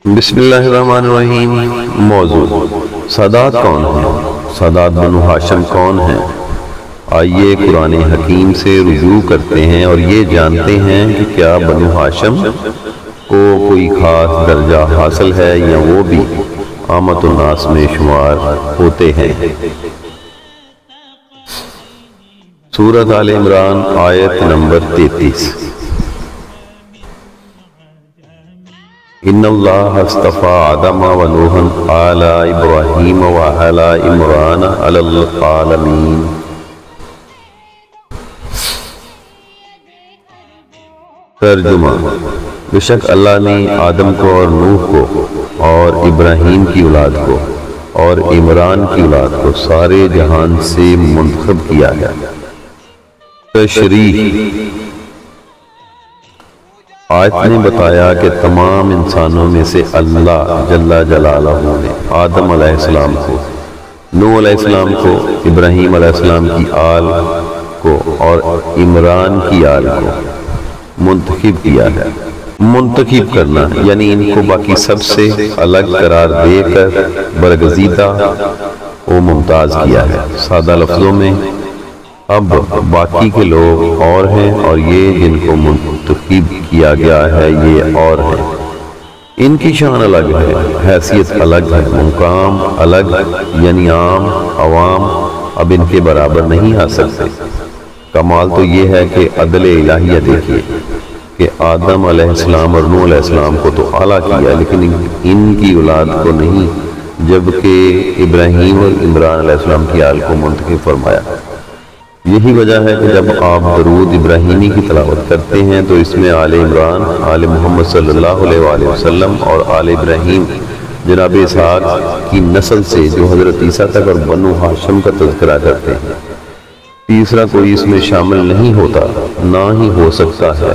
بسم اللہ الرحمن الرحیم۔ موضوع: سادات کون ہیں؟ سادات بنو ہاشم کون ہیں؟ آئیے قرآن حکیم سے رجوع کرتے ہیں اور یہ جانتے ہیں کہ کیا بنو ہاشم کو کوئی خاص درجہ حاصل ہے یا وہ بھی عامت الناس میں شمار ہوتے ہیں۔ سورۃ آل عمران آیت نمبر 33۔ ان اللہ اصطفیٰ آدم و نوحا آل ابراہیم و آل عمران علی العالمین۔ ترجمہ: بے شک اللہ نے آدم کو اور نوح کو اور ابراہیم کی اولاد کو اور عمران کی اولاد کو سارے جہان سے منتخب کیا ہے۔ تشریح: آیت نے بتایا کہ تمام انسانوں میں سے اللہ جل جلالہ نے آدم علیہ السلام کو، نوح علیہ السلام کو، ابراہیم علیہ السلام کی آل کو اور عمران کی آل کو منتخب کیا ہے۔ منتخب کرنا یعنی ان کو باقی سب سے الگ قرار دے کر برگزیدہ و ممتاز کیا ہے۔ سادہ لفظوں میں اب باقی کے لوگ اور ہیں اور یہ جن کو منتخب کیا گیا ہے یہ اور ہیں۔ ان کی شان الگ ہے، حیثیت الگ ہے، مقام الگ یعنی عام عوام اب ان کے برابر نہیں آ سکتے۔ کمال تو یہ ہے کہ عدل الہیہ دیکھیے کہ آدم علیہ السلام اور نوح علیہ السلام کو تو اعلیٰ کیا لیکن ان کی اولاد کو نہیں، جبکہ ابراہیم اور عمران علیہ السلام کی آل کو منتخب فرمایا۔ یہی وجہ ہے کہ جب آپ درود ابراہیمی کی تلاوت کرتے ہیں تو اس میں آل عمران، آل محمد صلی اللہ علیہ وآلہ وسلم اور آل ابراہیم جناب اسحاق کی نسل سے جو حضرت عیسیٰ تک اور بنو ہاشم کا تذکرہ کرتے ہیں۔ تیسرا کوئی اس میں شامل نہیں ہوتا، نہ ہی ہو سکتا ہے۔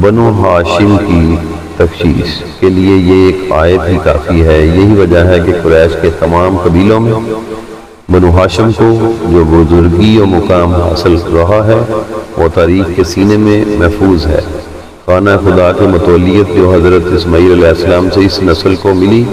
بنو ہاشم کی تخصیص کے لیے یہ ایک آیت ہی کافی ہے۔ یہی وجہ ہے کہ قریش کے تمام قبیلوں میں بنو ہاشم کو جو بزرگی و مقام حاصل رہا ہے وہ تاریخ کے سینے میں محفوظ ہے۔ خانہ خدا کی متولیت جو حضرت اسماعیل علیہ السلام سے اس نسل کو ملی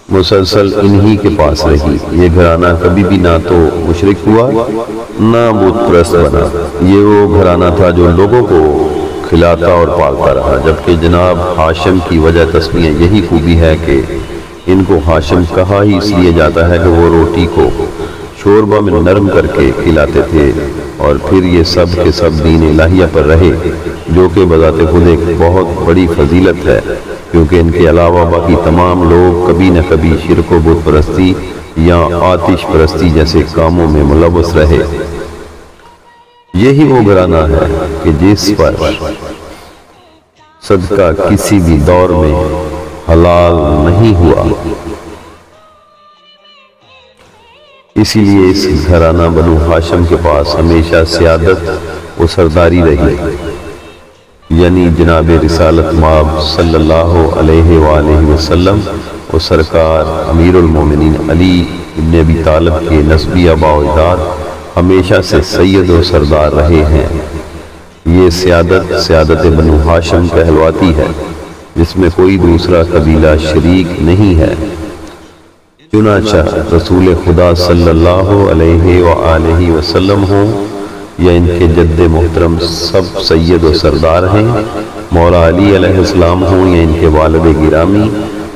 مسلسل انہی کے پاس رہی۔ یہ گھرانہ کبھی بھی نہ تو مشرک ہوا نہ بت پرست بنا۔ یہ وہ گھرانہ تھا جو لوگوں کو کھلاتا اور پالتا رہا، جبکہ جناب ہاشم کی وجہ تسمیہ یہی خوبی ہے کہ ان کو ہاشم کہا ہی اس لیے جاتا ہے کہ وہ روٹی کو شوربہ میں نرم کر کے کھلاتے تھے اور پھر یہ سب کے سب دین الہیہ پر رہے، جو کہ بذات خود ایک بہت بڑی فضیلت ہے، کیونکہ ان کے علاوہ باقی تمام لوگ کبھی نہ کبھی شرک و بت پرستی یا آتش پرستی جیسے کاموں میں ملوث رہے۔ یہی وہ گھرانہ ہے کہ جس پر صدقہ کسی بھی دور میں حلال نہیں ہوا، اسی لیے اس گھرانہ بنو ہاشم کے پاس ہمیشہ سیادت و سرداری رہی، یعنی جناب رسالت مآب صلی اللہ علیہ وآلہ وسلم و سرکار امیر المومنین علی ابن ابی طالب کے نسبی آباء و اجداد ہمیشہ سے سید و سردار رہے ہیں۔ یہ سیادت بنو ہاشم کہلواتی ہے، جس میں کوئی دوسرا قبیلہ شریک نہیں ہے۔ چنانچہ رسول خدا صلی اللہ علیہ وآلہ وسلم ہوں یا ان کے جد محترم سب سید و سردار ہیں، مولا علی علیہ السلام ہوں یا ان کے والد گرامی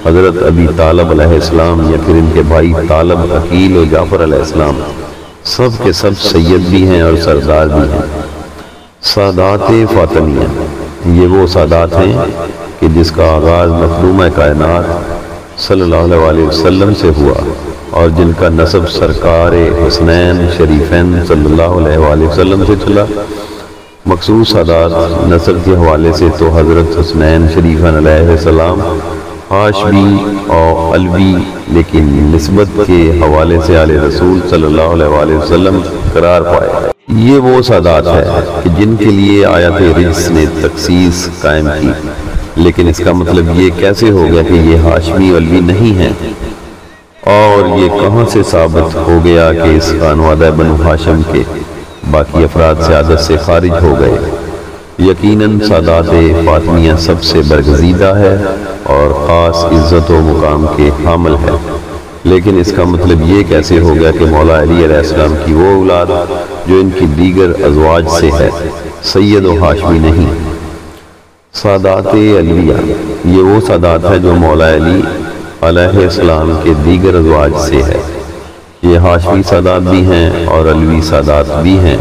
حضرت ابی طالب علیہ السلام یا پھر ان کے بھائی طالب عقیل و جعفر علیہ السلام، سب کے سب سید بھی ہیں اور سردار بھی ہیں۔ سادات فاطمیہ یہ وہ سادات ہیں کہ جس کا آغاز مخدومہ کائنات صلی اللہ علیہ وسلم سے ہوا اور جن کا نسب سرکار حسنین شریفین صلی اللہ علیہ وسلم سے چلا۔ مخصوص سادات نسب کے حوالے سے تو حضرت حسنین شریفین علیہ السلام ہاشمی اور علوی، لیکن نسبت کے حوالے سے آل رسول صلی اللہ علیہ وسلم قرار پائے۔ یہ وہ سادات ہے کہ جن کے لیے آیت رجس نے تخصیص قائم کی، لیکن اس کا مطلب یہ کیسے ہو گیا کہ یہ ہاشمی علوی نہیں ہیں، اور یہ کہاں سے ثابت ہو گیا کہ اس خانوادہ بنو ہاشم کے باقی افراد سیادت سے خارج ہو گئے؟ یقیناً سادات فاطمیہ سب سے برگزیدہ ہے اور خاص عزت و مقام کے حامل ہے، لیکن اس کا مطلب یہ کیسے ہو گیا کہ مولا علی علیہ السلام کی وہ اولاد جو ان کی دیگر ازواج سے ہے سید و ہاشمی نہیں؟ سادات علویہ یہ وہ سادات ہے جو مولا علی علیہ السلام کے دیگر ازواج سے ہے، یہ ہاشمی سادات بھی ہیں اور علوی سادات بھی ہیں۔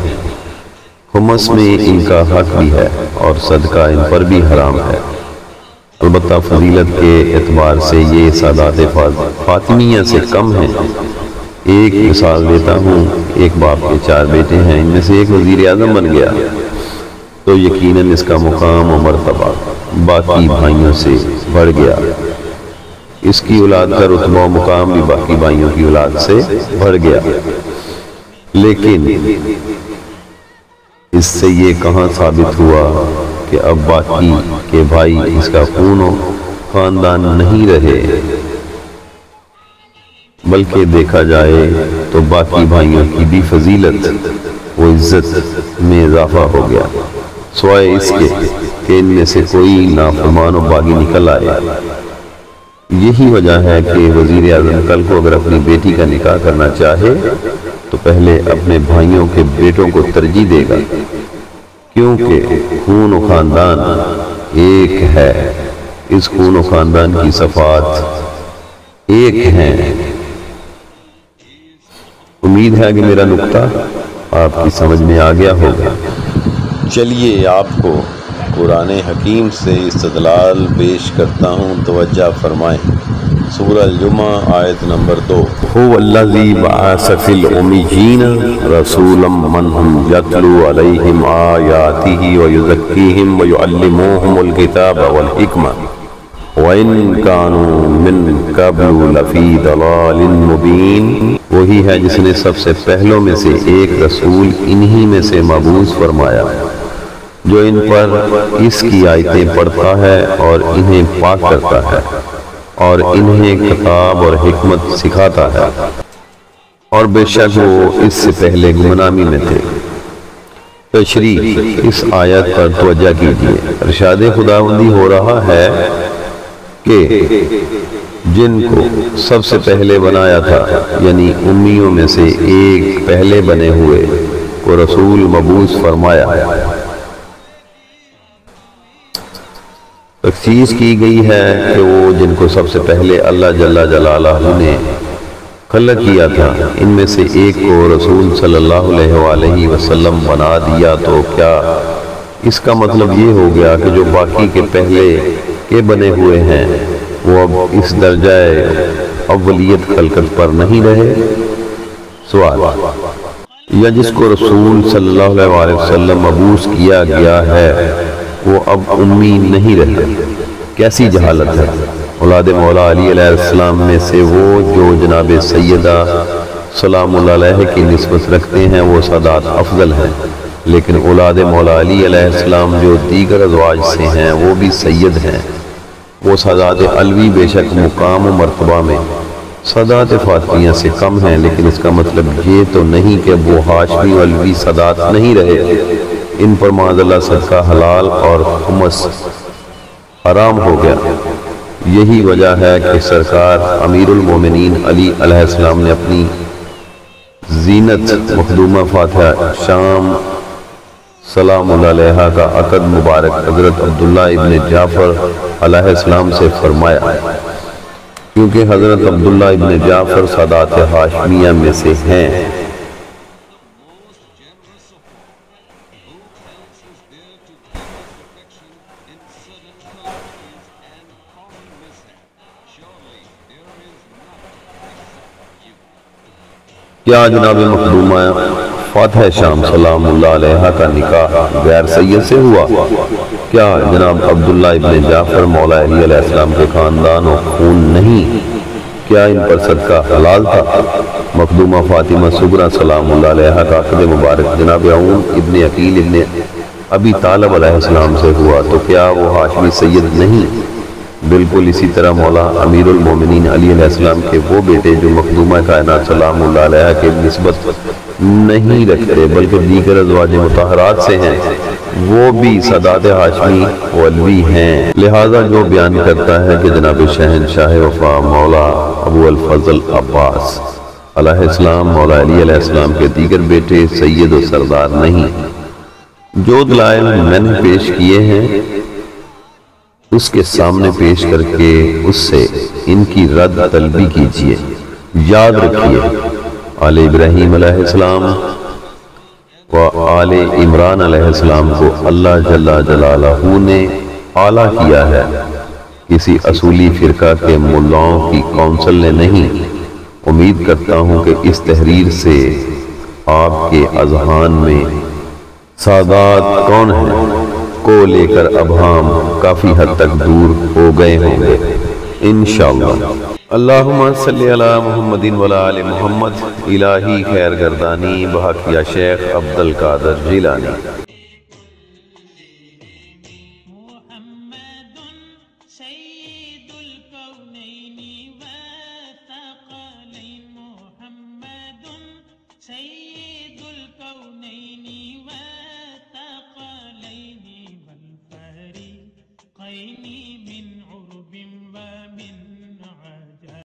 خمس میں ان کا حق بھی ہے اور صدقہ ان پر بھی حرام ہے، البتہ فضیلت کے اعتبار سے یہ سادات فاطمیہ سے کم ہیں۔ ایک مثال دیتا ہوں، ایک باپ کے 4 بیٹے ہیں، ان میں سے ایک وزیر اعظم بن گیا تو یقیناً اس کا مقام و مرتبہ باقی بھائیوں سے بڑھ گیا، اس کی اولاد کا رتبہ و مقام بھی باقی بھائیوں کی اولاد سے بڑھ گیا۔ لیکن اس سے یہ کہاں ثابت ہوا کہ اب باقی کے بھائی اس کا خون و خاندان نہیں رہے، بلکہ دیکھا جائے تو باقی بھائیوں کی بھی فضیلت و عزت میں اضافہ ہو گیا، سوائے اس کے کہ ان میں سے کوئی نافرمان و باغی نکل آئے۔ یہی وجہ ہے کہ وزیر اعظم کل کو اگر اپنی بیٹی کا نکاح کرنا چاہے تو پہلے اپنے بھائیوں کے بیٹوں کو ترجیح دے گا، کیونکہ خون و خاندان ایک ہے، اس خون و خاندان کی صفات ایک ہیں۔ امید ہے کہ میرا نقطہ آپ کی سمجھ میں آ گیا ہوگا۔ چلیے آپ کو قرآن حکیم سے استدلال پیش کرتا ہوں، توجہ فرمائیں۔ سورہ الجمعہ آیت نمبر 2۔ هو الذی بعث فی الامیین رسولا منہم یتلو علیہم آیاتہ ویزکیہم ویعلموہم الکتاب والحکمہ وَإِن كَانُوا مِن قَبْلُ لَفِي ضَلَالٍ مُبِينٍ۔ وہی ہے جس نے سب سے پہلوں میں سے ایک رسول انہی میں سے مبعوث فرمایا جو ان پر اس کی آیتیں پڑھتا ہے اور انہیں پاک کرتا ہے اور انہیں کتاب اور حکمت سکھاتا ہے، اور بے شک وہ اس سے پہلے گمنامی میں تھے۔ تشریح اس آیت پر توجہ کیجیے۔ ارشاد خداوندی ہو رہا ہے کہ جن کو سب سے پہلے بنایا تھا، یعنی امیوں میں سے ایک پہلے بنے ہوئے کو رسول مبعوث فرمایا۔ تخصیص کی گئی ہے کہ وہ جن کو سب سے پہلے اللہ جل جلالہ نے خلق کیا تھا، ان میں سے ایک کو رسول صلی اللہ علیہ وآلہ وسلم بنا دیا، تو کیا اس کا مطلب یہ ہو گیا کہ جو باقی کے پہلے کے بنے ہوئے ہیں وہ اب اس درجہ اولیت خلقت پر نہیں رہے؟ سوال، یا جس کو رسول صلی اللہ علیہ وآلہ وسلم مبعوث کیا گیا ہے وہ اب امی نہیں رہے؟ کیسی جہالت ہے! اولاد مولا علی علیہ السلام میں سے وہ جو جناب سیدہ سلام اللہ علیہ کی نسبت رکھتے ہیں وہ سادات افضل ہیں، لیکن اولاد مولا علی علیہ السلام جو دیگر ازواج سے ہیں وہ بھی سید ہیں۔ وہ سادات علوی بے شک مقام و مرتبہ میں سادات فاطمیہ سے کم ہیں، لیکن اس کا مطلب یہ تو نہیں کہ وہ ہاشمی و علوی سادات نہیں رہے، ان پر معاذ اللہ صدقہ حلال اور خمس حرام ہو گیا۔ یہی وجہ ہے کہ سرکار امیر المومنین علی علیہ السلام نے اپنی زینت مخدومہ فاتحہ شام سلام اللہ علیہ کا عقد مبارک حضرت عبداللہ ابن جعفر علیہ السلام سے فرمایا، کیونکہ حضرت عبداللہ ابن جعفر سادات ہاشمیہ میں سے ہیں۔ کیا جناب مخدومہ فاتح شام سلام اللہ علیہ کا نکاح غیر سید سے ہوا؟ کیا جناب عبداللہ ابن جعفر مولا علی علیہ السلام کے خاندان و خون نہیں؟ کیا ان پر صدقہ حلال تھا؟ مخدومہ فاطمہ صغرا سلام اللہ علیہ کا عقد مبارک جناب عون ابن عقیل ابن ابی طالب علیہ السلام سے ہوا، تو کیا وہ ہاشمی سید نہیں؟ بالکل اسی طرح مولا امیر المومنین علی علیہ السلام کے وہ بیٹے جو مخدومہ کائنات سلام اللہ علیہ کے نسبت نہیں رکھتے بلکہ دیگر ازواج مطہرات سے ہیں، وہ بھی سادات ہاشمی و علوی ہیں۔ لہذا جو بیان کرتا ہے کہ جناب شہنشاہ وفا مولا ابو الفضل عباس علیہ السلام مولا علی علیہ السلام کے دیگر بیٹے سید و سردار نہیں، جو دلائل میں نے پیش کیے ہیں اس کے سامنے پیش کر کے اس سے ان کی رد طلبی کیجئے۔ یاد رکھیے آل ابراہیم علیہ السلام و آل عمران علیہ السلام کو اللہ جل جلالہ نے اعلیٰ کیا ہے، کسی اصولی فرقہ کے ملاؤں کی کونسل نے نہیں۔ امید کرتا ہوں کہ اس تحریر سے آپ کے اذہان میں سادات کون ہیں کو لے کر ابہام کافی حد تک دور ہو گئے ہوں گے انشاءاللہ۔ اللہم صلی علی محمد وعلی آل محمد۔ الہی خیر گردانی بحق یا شیخ عبد القادر جیلانی۔ محمد سید الکونین